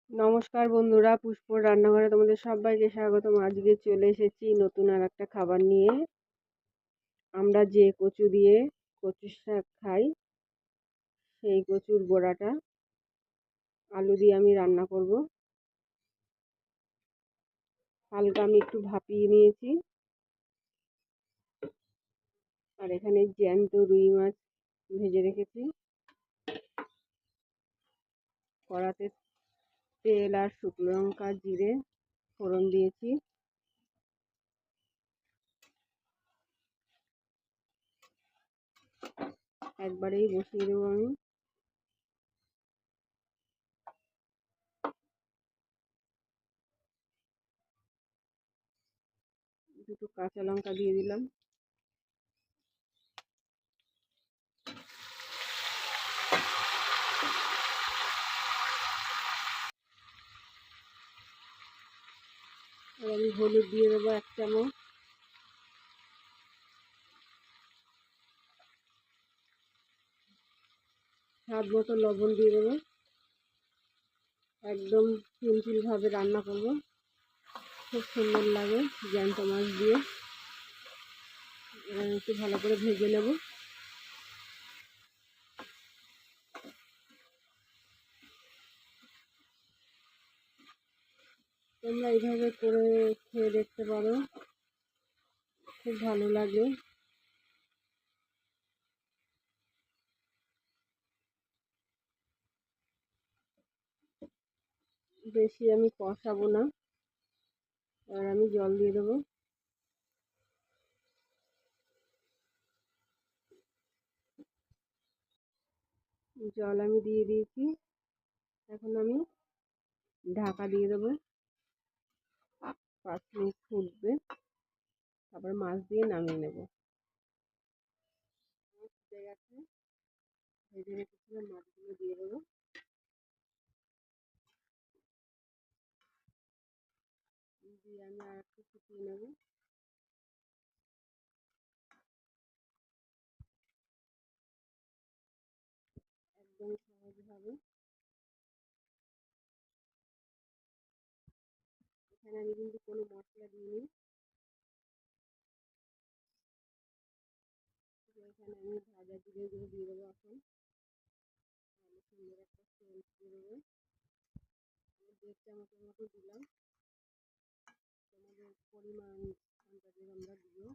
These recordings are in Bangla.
নমস্কার বন্ধুরা, পুষ্পর রান্নাঘরে তোমাদের সবাইকে স্বাগতম। আজকে চলে এসেছি নতুন আর একটা খাবার নিয়ে। আমরা যে কচু দিয়ে কচুর শাক খাই, সেই কচুর বড়াটা আলু দিয়ে আমি রান্না করব। হালকা আমি একটু ভাপিয়ে নিয়েছি। আর এখানে জ্যান্ত রুই মাছ ভেজে রেখেছি। কড়াতে তেল আর শুকনো লঙ্কা জিরে ফোড়ন দিয়েছি। একবারেই বসিয়ে দেবো আমি। দুটো কাঁচা লঙ্কা দিয়ে দিলাম। আর আমি হলুদ দিয়ে দেবো 1 চামচ। স্বাদ মতো লবণ দিয়ে দেবো। একদম সিম্পলভাবে রান্না করব, খুব সুন্দর লাগে জ্যান্ত মাছ দিয়ে। একটু ভালো করে ভেজে নেব। তোমরা এইভাবে করে খেয়ে দেখতে পারো, খুব ভালো লাগে। বেশি আমি কষাবো না, আর আমি জল দিয়ে দেবো। জল আমি দিয়ে দিয়েছি। এখন আমি ঢাকা দিয়ে দেবো। 5 মিনিট ফুটবে, তারপর মাছ দিয়ে নামিয়ে নেব। ফুটে গেছে, ভেজে রেখেছিলাম মাছগুলো দিয়ে দেবো। দিয়ে আমি আর একটু ফুটিয়ে নেব। একদম সহজভাবে। এখানে আমি কিন্তু কোনো মশলা দিইনি। এখানে আমি ভাজা জিরেগুলো দিয়ে দেবো। এখন ভালো সুন্দর একটা সেন্ট দিয়ে দেবো। 1.5 চামচের মতো দিলাম। তোমাদের পরিমাণ আন্দাজে তোমরা দিও।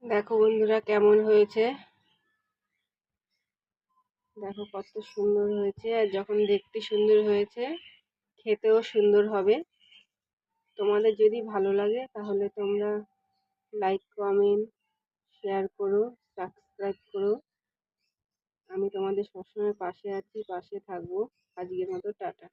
দেখো বন্ধুরা কেমন হয়েছে, দেখো কত সুন্দর হয়েছে। আর যখন দেখতে সুন্দর হয়েছে, খেতেও সুন্দর হবে। তোমাদের যদি ভালো লাগে তাহলে তোমরা লাইক, কমেন্ট, শেয়ার করো, সাবস্ক্রাইব করো। আমি তোমাদের সবসময় পাশে আছি, পাশে থাকবো। আজকের মতো টাটা।